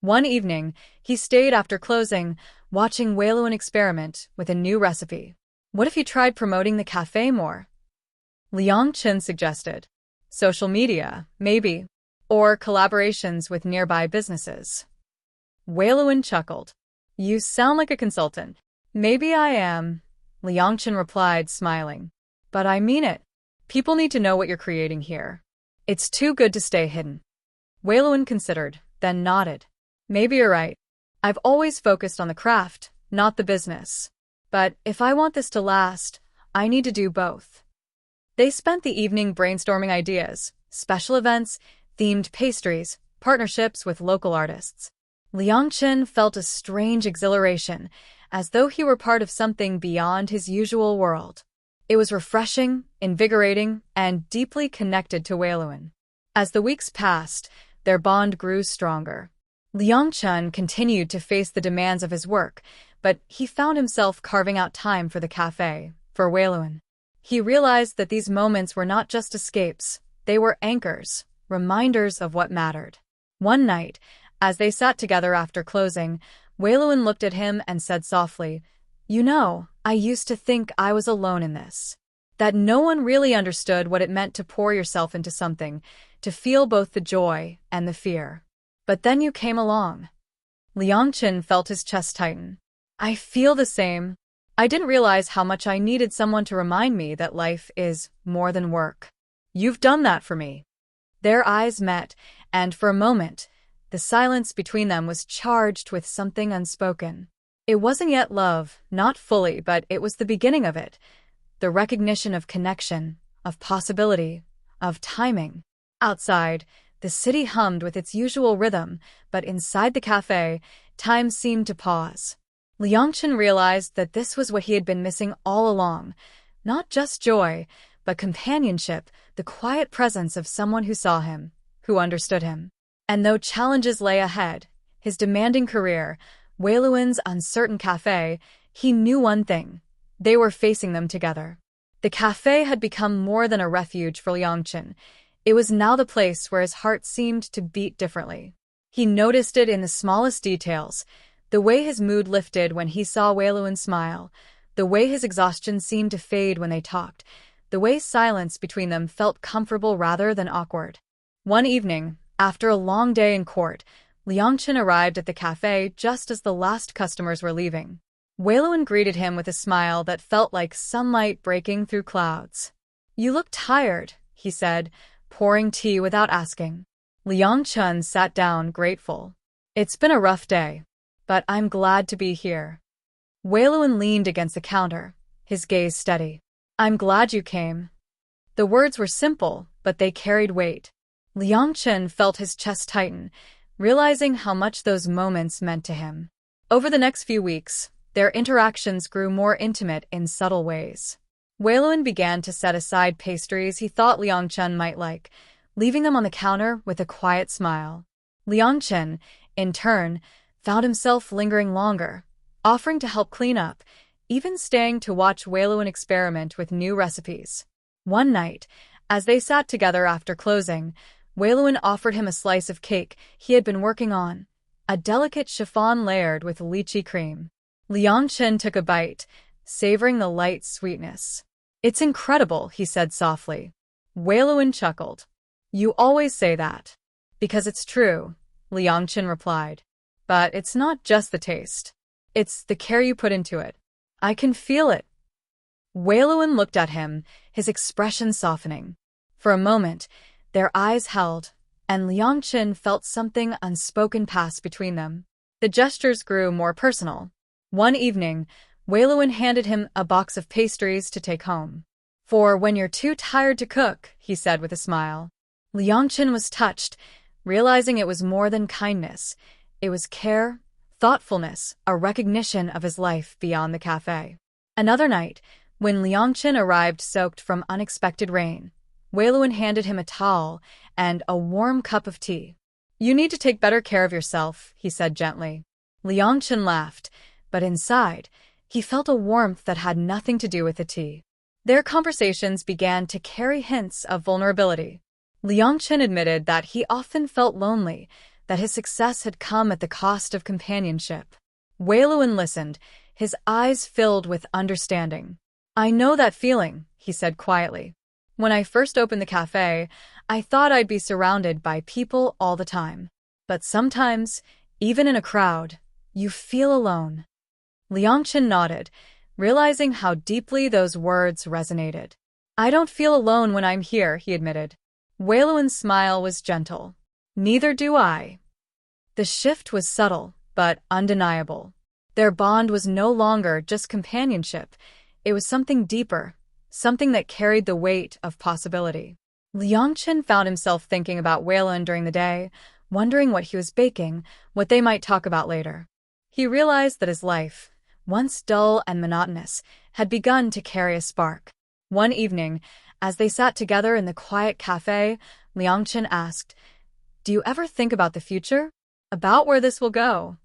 One evening, he stayed after closing, watching Wei Lun experiment with a new recipe. What if he tried promoting the cafe more? Liang Chen suggested. Social media, maybe. Or collaborations with nearby businesses. Wei Lun chuckled. You sound like a consultant. Maybe I am, Liang Chen replied, smiling. But I mean it. People need to know what you're creating here. It's too good to stay hidden. Wei Lun considered, then nodded. Maybe you're right. I've always focused on the craft, not the business. But if I want this to last, I need to do both. They spent the evening brainstorming ideas, special events, themed pastries, partnerships with local artists. Liang Chen felt a strange exhilaration, as though he were part of something beyond his usual world. It was refreshing, invigorating, and deeply connected to Wei Lun. As the weeks passed, their bond grew stronger. Liang Chen continued to face the demands of his work, but he found himself carving out time for the cafe, for Wei Lun. He realized that these moments were not just escapes, they were anchors, reminders of what mattered. One night, as they sat together after closing, Wei Lun looked at him and said softly, You know, I used to think I was alone in this. That no one really understood what it meant to pour yourself into something, to feel both the joy and the fear. But then you came along. Liang Chen felt his chest tighten. I feel the same. I didn't realize how much I needed someone to remind me that life is more than work. You've done that for me. Their eyes met, and for a moment, the silence between them was charged with something unspoken. It wasn't yet love, not fully, but it was the beginning of it. The recognition of connection, of possibility, of timing. Outside, the city hummed with its usual rhythm, but inside the cafe, time seemed to pause. Liang Chen realized that this was what he had been missing all along. Not just joy, but companionship, the quiet presence of someone who saw him, who understood him. And though challenges lay ahead, his demanding career, Wei Lun's uncertain cafe, he knew one thing. They were facing them together. The cafe had become more than a refuge for Liang Chen. It was now the place where his heart seemed to beat differently. He noticed it in the smallest details, the way his mood lifted when he saw Wei Lun smile, the way his exhaustion seemed to fade when they talked, the way silence between them felt comfortable rather than awkward. One evening, after a long day in court, Liang Chen arrived at the cafe just as the last customers were leaving. Wei Lun greeted him with a smile that felt like sunlight breaking through clouds. You look tired, he said, pouring tea without asking. Liang Chen sat down, grateful. It's been a rough day, but I'm glad to be here. Wei Lun leaned against the counter, his gaze steady. I'm glad you came. The words were simple, but they carried weight. Liang Chen felt his chest tighten, realizing how much those moments meant to him. Over the next few weeks, their interactions grew more intimate in subtle ways. Wei Lun began to set aside pastries he thought Liang Chen might like, leaving them on the counter with a quiet smile. Liang Chen, in turn, found himself lingering longer, offering to help clean up, even staying to watch Wei Lun experiment with new recipes. One night, as they sat together after closing, Wei Lun offered him a slice of cake he had been working on, a delicate chiffon layered with lychee cream. Liang Chen took a bite, savoring the light sweetness. It's incredible, he said softly. Wei Lun chuckled. You always say that. Because it's true, Liang Chen replied. But it's not just the taste. It's the care you put into it. I can feel it. Wei Lun looked at him, his expression softening. For a moment, their eyes held, and Liang Chen felt something unspoken pass between them. The gestures grew more personal. One evening, Wei Lun handed him a box of pastries to take home. For when you're too tired to cook, he said with a smile. Liang Chen was touched, realizing it was more than kindness. It was care, thoughtfulness, a recognition of his life beyond the cafe. Another night, when Liang Chen arrived soaked from unexpected rain, Wei Lun handed him a towel and a warm cup of tea. You need to take better care of yourself, he said gently. Liang Chen laughed, but inside, he felt a warmth that had nothing to do with the tea. Their conversations began to carry hints of vulnerability. Liang Chen admitted that he often felt lonely, that his success had come at the cost of companionship. Wei Lun listened, his eyes filled with understanding. "I know that feeling," he said quietly. "When I first opened the cafe, I thought I'd be surrounded by people all the time. But sometimes, even in a crowd, you feel alone." Liang Chen nodded, realizing how deeply those words resonated. "I don't feel alone when I'm here," he admitted. Wei Lun's smile was gentle. "Neither do I." The shift was subtle, but undeniable. Their bond was no longer just companionship. It was something deeper, something that carried the weight of possibility. Liang Chen found himself thinking about Wei Lun during the day, wondering what he was baking, what they might talk about later. He realized that his life, once dull and monotonous, had begun to carry a spark. One evening, as they sat together in the quiet cafe, Liang Chen asked, "Do you ever think about the future? About where this will go?"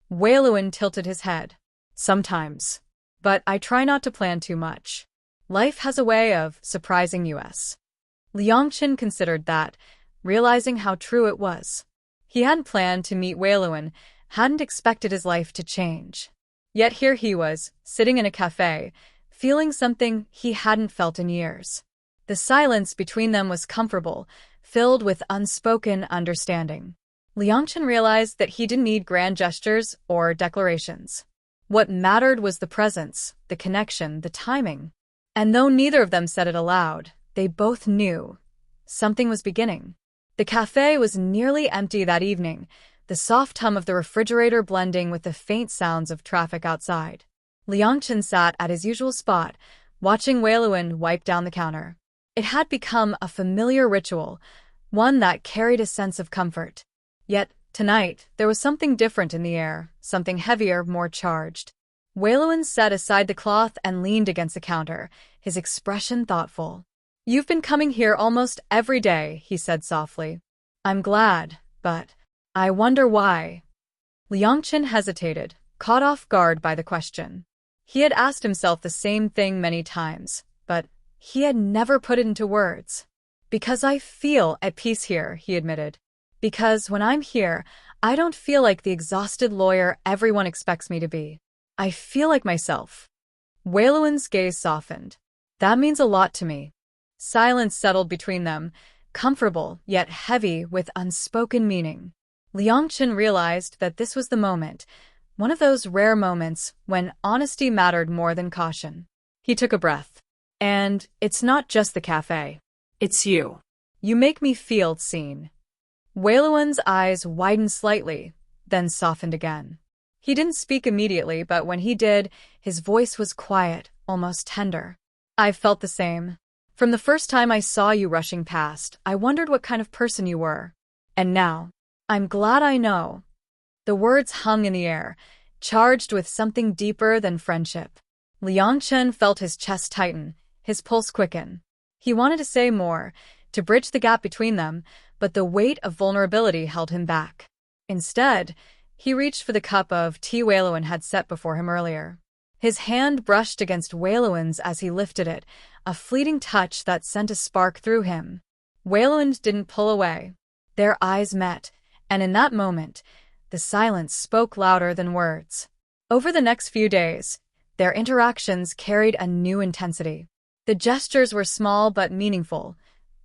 Wei Lun tilted his head. "Sometimes. But I try not to plan too much. Life has a way of surprising us." Liang Chen considered that, realizing how true it was. He hadn't planned to meet Wei Lun, hadn't expected his life to change. Yet here he was, sitting in a cafe, feeling something he hadn't felt in years. The silence between them was comfortable, filled with unspoken understanding. Liang Chen realized that he didn't need grand gestures or declarations. What mattered was the presence, the connection, the timing. And though neither of them said it aloud, they both knew something was beginning. The cafe was nearly empty that evening, the soft hum of the refrigerator blending with the faint sounds of traffic outside. Liang Chen sat at his usual spot, watching Wei Lun wipe down the counter. It had become a familiar ritual, one that carried a sense of comfort. Yet, tonight, there was something different in the air, something heavier, more charged. Wei Lun set aside the cloth and leaned against the counter, his expression thoughtful. "You've been coming here almost every day," he said softly. "I'm glad, but I wonder why." Liang Chen hesitated, caught off guard by the question. He had asked himself the same thing many times, but he had never put it into words. "Because I feel at peace here," he admitted. "Because when I'm here, I don't feel like the exhausted lawyer everyone expects me to be. I feel like myself." Wei Lun's gaze softened. "That means a lot to me." Silence settled between them, comfortable yet heavy with unspoken meaning. Liang Chen realized that this was the moment, one of those rare moments when honesty mattered more than caution. He took a breath. "And it's not just the cafe. It's you. You make me feel seen." Wei Lun's eyes widened slightly, then softened again. He didn't speak immediately, but when he did, his voice was quiet, almost tender. "I've felt the same. From the first time I saw you rushing past, I wondered what kind of person you were. And now, I'm glad I know." The words hung in the air, charged with something deeper than friendship. Liang Chen felt his chest tighten, his pulse quicken. He wanted to say more, to bridge the gap between them, but the weight of vulnerability held him back. Instead, he reached for the cup of tea Wei Lun had set before him earlier. His hand brushed against Wei Lun's as he lifted it, a fleeting touch that sent a spark through him. Wei Lun didn't pull away. Their eyes met, and in that moment, the silence spoke louder than words. Over the next few days, their interactions carried a new intensity. The gestures were small but meaningful.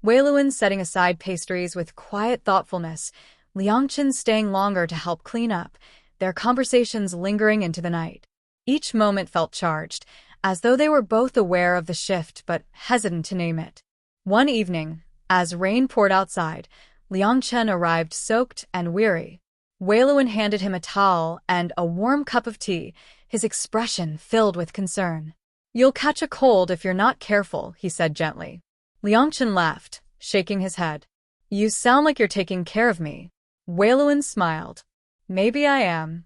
Wei Lun setting aside pastries with quiet thoughtfulness, Liang Chen staying longer to help clean up, their conversations lingering into the night. Each moment felt charged, as though they were both aware of the shift but hesitant to name it. One evening, as rain poured outside, Liang Chen arrived soaked and weary. Wei Lun handed him a towel and a warm cup of tea, his expression filled with concern. "You'll catch a cold if you're not careful," he said gently. Liang Chen laughed, shaking his head. "You sound like you're taking care of me." Wei Lun smiled. "Maybe I am."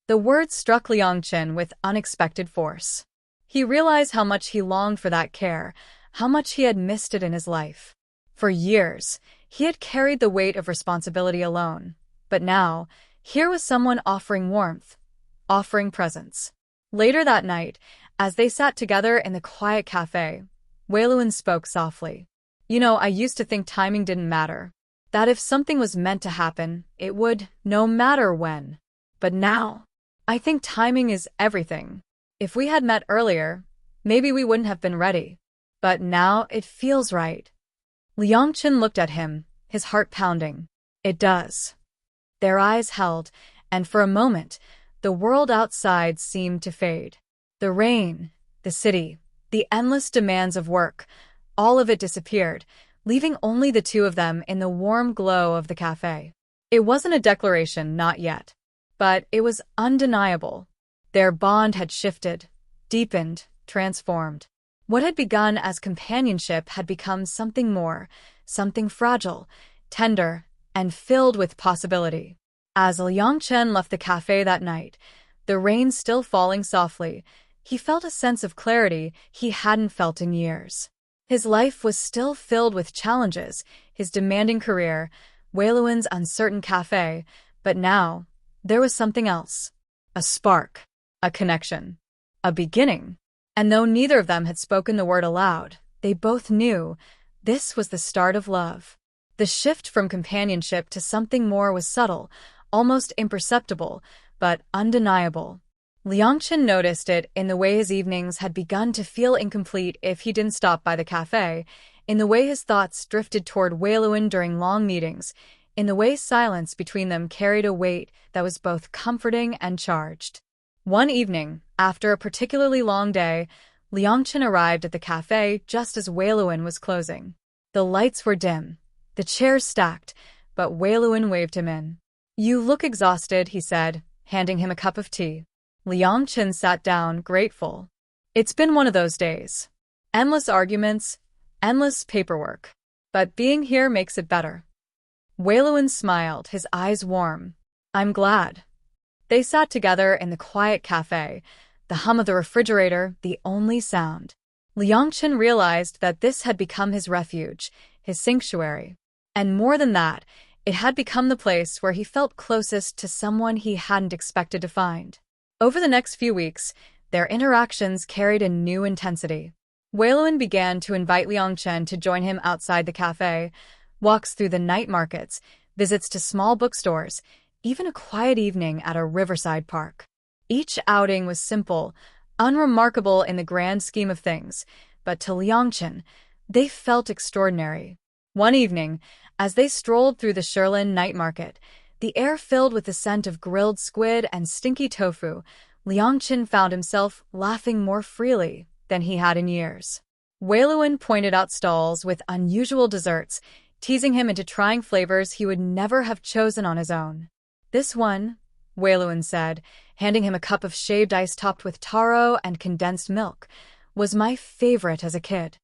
The words struck Liang Chen with unexpected force. He realized how much he longed for that care, how much he had missed it in his life. For years, he had carried the weight of responsibility alone. But now, here was someone offering warmth, offering presence. Later that night, as they sat together in the quiet cafe, Wei Lun spoke softly. "You know, I used to think timing didn't matter. That if something was meant to happen, it would, no matter when. But now, I think timing is everything. If we had met earlier, maybe we wouldn't have been ready. But now it feels right. Liang Chen looked at him, his heart pounding. It does. Their eyes held, and for a moment, the world outside seemed to fade. The rain, the city, the endless demands of work, all of it disappeared, leaving only the two of them in the warm glow of the cafe. It wasn't a declaration, not yet. But it was undeniable. Their bond had shifted, deepened, transformed. What had begun as companionship had become something more, something fragile, tender, and filled with possibility. As Liang Chen left the cafe that night, the rain still falling softly, he felt a sense of clarity he hadn't felt in years. His life was still filled with challenges, his demanding career, Wei Lun's uncertain cafe, but now, there was something else. A spark, a connection, a beginning. And though neither of them had spoken the word aloud, they both knew this was the start of love. The shift from companionship to something more was subtle, almost imperceptible, but undeniable. Liang Chen noticed it in the way his evenings had begun to feel incomplete if he didn't stop by the cafe, in the way his thoughts drifted toward Wei Lun during long meetings, in the way silence between them carried a weight that was both comforting and charged. One evening, after a particularly long day, Liang Chen arrived at the cafe just as Wei Lun was closing. The lights were dim, the chairs stacked, but Wei Lun waved him in. "You look exhausted," he said, handing him a cup of tea. Liang Chen sat down, grateful. It's been one of those days. Endless arguments, endless paperwork. But being here makes it better. Wei Lun smiled, his eyes warm. "I'm glad." They sat together in the quiet cafe, the hum of the refrigerator the only sound. Liang Chen realized that this had become his refuge, his sanctuary. And more than that, it had become the place where he felt closest to someone he hadn't expected to find. Over the next few weeks, their interactions carried a new intensity. Wei Lun began to invite Liang Chen to join him outside the cafe, walks through the night markets, visits to small bookstores, even a quiet evening at a riverside park. Each outing was simple, unremarkable in the grand scheme of things, but to Liang Chen, they felt extraordinary. One evening, as they strolled through the Shilin night market, the air filled with the scent of grilled squid and stinky tofu, Liang Chen found himself laughing more freely than he had in years. Wei Lun pointed out stalls with unusual desserts, teasing him into trying flavors he would never have chosen on his own. "This one," Wei Lun said, handing him a cup of shaved ice topped with taro and condensed milk, "was my favorite as a kid."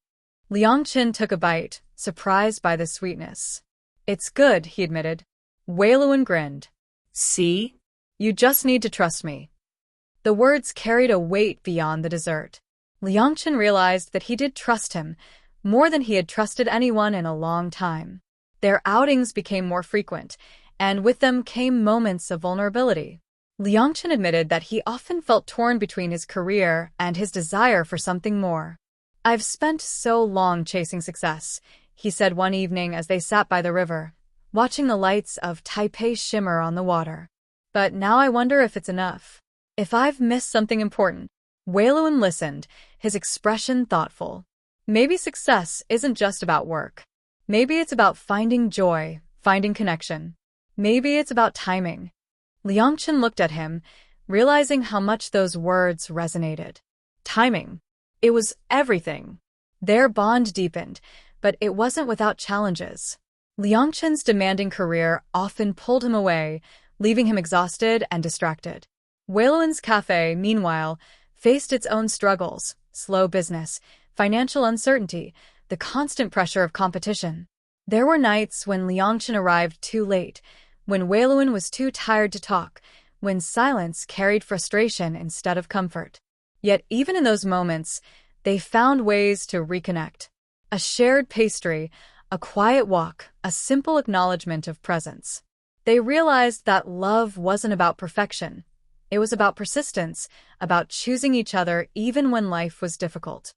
Liang Chen took a bite, surprised by the sweetness. "It's good," he admitted. Wei Lun grinned. "See? You just need to trust me." The words carried a weight beyond the dessert. Liang Chen realized that he did trust him, more than he had trusted anyone in a long time. Their outings became more frequent, and with them came moments of vulnerability. Liang Chen admitted that he often felt torn between his career and his desire for something more. "I've spent so long chasing success," he said one evening as they sat by the river, watching the lights of Taipei shimmer on the water. "But now I wonder if it's enough. If I've missed something important." Wei Lun listened, his expression thoughtful. "Maybe success isn't just about work. Maybe it's about finding joy, finding connection. Maybe it's about timing." Liang Chen looked at him, realizing how much those words resonated. Timing. It was everything. Their bond deepened, but it wasn't without challenges. Liang Chen's demanding career often pulled him away, leaving him exhausted and distracted. Wei Lun's cafe, meanwhile, faced its own struggles: slow business, financial uncertainty, the constant pressure of competition. There were nights when Liang Chen arrived too late, when Wei Lun was too tired to talk, when silence carried frustration instead of comfort. Yet even in those moments, they found ways to reconnect. A shared pastry, a quiet walk, a simple acknowledgement of presence. They realized that love wasn't about perfection. It was about persistence, about choosing each other even when life was difficult.